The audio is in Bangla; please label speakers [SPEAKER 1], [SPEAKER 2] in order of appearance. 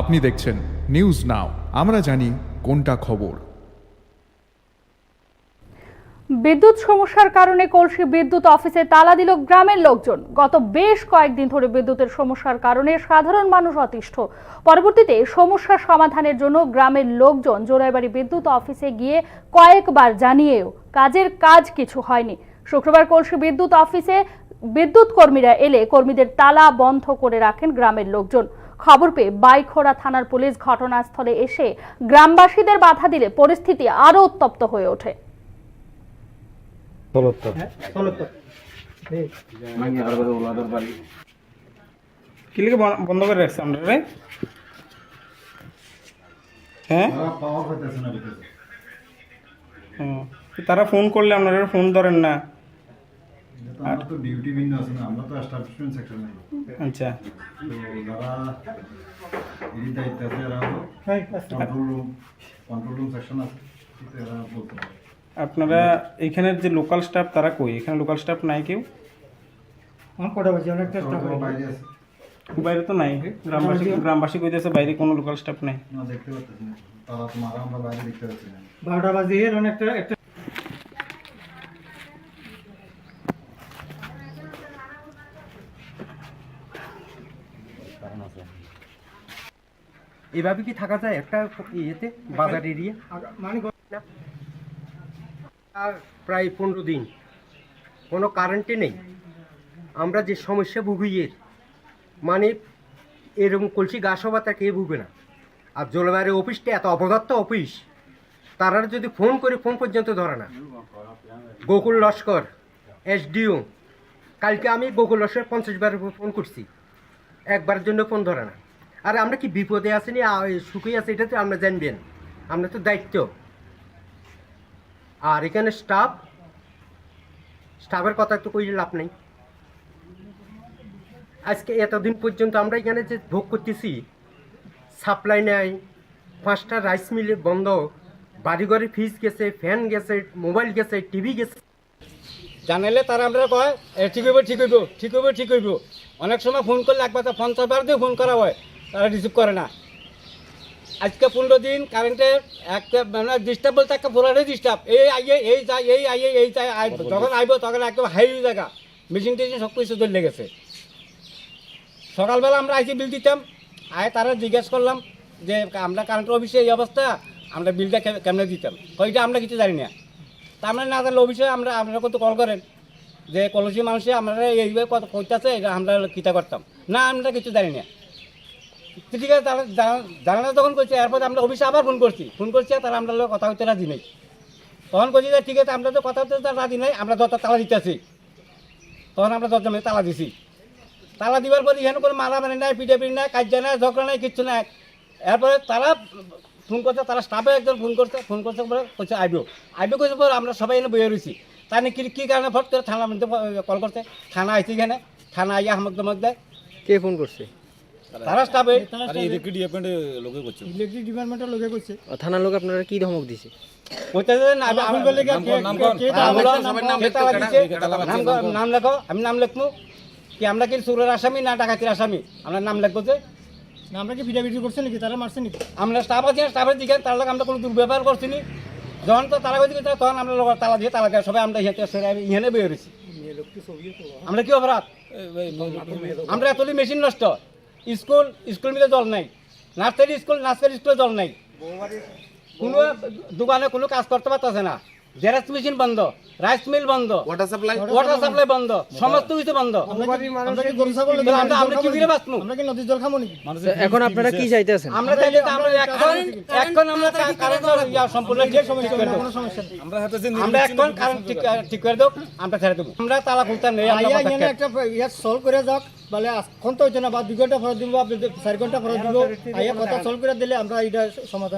[SPEAKER 1] আপনি দেখছেন নিউজ নাও, আমরা জানি কোনটা খবর।
[SPEAKER 2] বিদ্যুৎ সমস্যার কারণে কলসি বিদ্যুৎ অফিসে তালা দিল গ্রামের লোকজন। গত বেশ কয়েকদিন ধরে বিদ্যুতের সমস্যার কারণে সাধারণ মানুষ অতিষ্ঠ। পরবর্তীতে সমস্যা সমাধানের জন্য গ্রামের লোকজন জোড়াইবাড়ি বিদ্যুৎ অফিসে গিয়ে কয়েকবার জানিয়েও কাজ কিছু হয়নি। শুক্রবার কলসি বিদ্যুৎ অফিসে বিদ্যুৎ কর্মীরা এলে কর্মীদের তালা বন্ধ করে রাখেন গ্রামের লোকজন। খবর পেয়ে বাইখোড়া থানার পুলিশ ঘটনাস্থলে এসে গ্রামবাসীদের বাধা দিলে পরিস্থিতি আরও উত্তপ্ত হয়ে ওঠে।
[SPEAKER 3] কিলিকে বন্ধ করে রাখছে আমরা রে? হ্যাঁ, তারা ফোন করলে আপনারা ফোন ধরেন না।
[SPEAKER 4] আমরা তো ডিউটি ভিন্ন আছে না, আমরা তো এস্টাবলিশমেন্ট সেকশনে।
[SPEAKER 3] আচ্ছা,
[SPEAKER 4] তো যারা এই দায়িত্বে আছে এরা কন্ট্রোল রুম সেকশন আছে, এরা বলতে পারে।
[SPEAKER 3] আপনারা এখানের যে লোকাল স্টাফ তারা কই? এখানে লোকাল স্টাফ নাই কেউ?
[SPEAKER 4] বাইরে আছে
[SPEAKER 3] বাইরে তো নাই। গ্রামবাসী কইতেছে বাইরে কোনো লোকাল স্টাফ নাই।
[SPEAKER 4] না, দেখতে পাচ্ছি না, তারা তো মারা আমরা বাইরে দেখতে পাচ্ছি না।
[SPEAKER 5] 12টা বাজে এর অনেকটা একটা
[SPEAKER 6] এভাবে কি থাকা যায় একটা ইয়েতে বাজার এরিয়া?
[SPEAKER 5] মানে
[SPEAKER 6] আর প্রায় 15 দিন কোনো কারেন্টে নেই। আমরা যে সমস্যা ভুগি মানে এরকম কলসি গা সভা তা কে ভুগে না। আর জলবায়ু অফিসটা এত অপদার্থ অফিস, তারা যদি ফোন করে ফোন পর্যন্ত ধরে না। গোকুল লস্কর SDO, কালকে আমি গোকুল লস্কর 50 বার ফোন করছি, একবারের জন্য ফোন ধরে না। আরে আমরা কি বিপদে আসেনি, সুখে আছে, এটা তো আমরা জানবেন, আমরা তো দায়িত্ব। আর এখানে স্টাফের কথা তো কইলে লাভ নেই। আজকে এতদিন পর্যন্ত আমরা এখানে যে ভোগ করতেছি, সাপ্লাই নেই, 5টা রাইস মিল বন্ধ, বাড়িঘরে ফ্রিজ গেছে, ফ্যান গেছে, মোবাইল গেছে, টিভি গেছে। জানালে তারা আমরা কয় ঠিক হইব ঠিক হইব ঠিক হইব ঠিক হইব। অনেক সময় ফোন করলে একবার 50 বার দিয়ে ফোন করা হয়, তারা রিসিভ করে না। আজকে 15 দিন কারেন্টের একটা মানে ডিস্টার্ব বলতে একটা পুরাটাই ডিস্টার্ব। এই আইয়ে এই যায়, এই আইয়ে এই যায়, যখন আইব তখন একদম হাই জায়গা, মেশিন টেশিন সব কিছু চলে গেছে। সকালবেলা আমরা আইসি বিল দিতাম, তারা জিজ্ঞেস করলাম যে আমরা কারেন্টের অফিসে এই অবস্থা, আমরা বিলটা কেমনে দিতাম, ওইটা আমরা কিছু জানি না। তা আমরা না জানলে অফিসে আপনারা কত কল করেন যে কলসি মানুষে আমরা এইভাবে কত কইতেছে, এটা আমরা কিতা করতাম না, আমরা কিছু জানি না। ঠিক আছে, তারা জানা তখন করছে, এরপর আমরা অফিসে আবার ফোন করছি তারা আমরা কথা হইতে রাজি নেই। তখন করছি যে ঠিক আছে, আমরা তো কথা হতে রাজি নাই, আমরা দরজা তালা দিতেছি। তখন আমরা দরজা মেয়ে তালা দিছি। তালা দিবার পরে এখানে কোনো মারামারি নাই, পিটাপিটি নাই, কাজ নাই, ঝগড়া নাই, কিচ্ছু নাই। এরপরে তারা ফোন করছে, তারা স্টাফে একজন ফোন করছে পরে কইছে আইবো কইছে পরে আমরা সবাই এনে বইয়ে রয়েছি। তাই কী কারণে ফট করে থানা মধ্যে কল করছে, থানা আইছি, এখানে থানা আইয়া আমাদের মধ্যে
[SPEAKER 7] কে ফোন করছে?
[SPEAKER 6] তারা স্টাফে
[SPEAKER 5] ইলেকট্রিক ডিপার্টমেন্টের লোকে কইছে।
[SPEAKER 7] থানার লোক আপনারা কি ধমক দিছে?
[SPEAKER 6] নাম লেখো, আমি নাম লিখবো কি, আমরা কি চোরের আসামি না ডাকাতির আসামি, আমরা নাম লিখবো যে
[SPEAKER 5] আমরা কি ভিডিও করছে নাকি, তারা মারছে নাকি?
[SPEAKER 6] আমরা স্টাফ আছি, স্টাফের দিকে তার লোক আমরা কোনো দুর্ব্যবহার করছি নি। যখন তো তারা কইছে তখন আমরা লোক তালা দিয়ে তালা সবাই আমরা ইহানে বের হয়েছি। আমরা কি অপরাধ? আমরা এতলি মেশিন নষ্ট, স্কুল মিলে জল নাই, নার্সারি স্কুলে জল নাই, কোনো দোকানে কোনো কাজ করতে পারতেছে না, জেরক্স মেশিন বন্ধ, রাইস মিল বন্ধ, ওয়াটার সাপ্লাই বন্ধ, সমস্ত কিছু বন্ধ। আমরা কি করে বাঁচবো?
[SPEAKER 5] আমরা কি নদীর জল খাবো নাকি?
[SPEAKER 7] এখন আপনারা কি চাইতেছেন?
[SPEAKER 6] আমরা চাইলে আমরা এখন আমরা কারেন্ট সম্পূর্ণ আমরা এখন কারেন্ট ঠিক করে দেব, আমরা ছেড়ে দেবো, আমরা তালা খুলতে নেই।
[SPEAKER 5] একটা সলভ করে যাক, বলে এখন তো হইতো না, বা 2 ঘন্টা ফরত দিব, 4 ঘন্টা ফরত দিব, আইয়া কথা সলভ করে দিলে আমরা এটা সমাধান।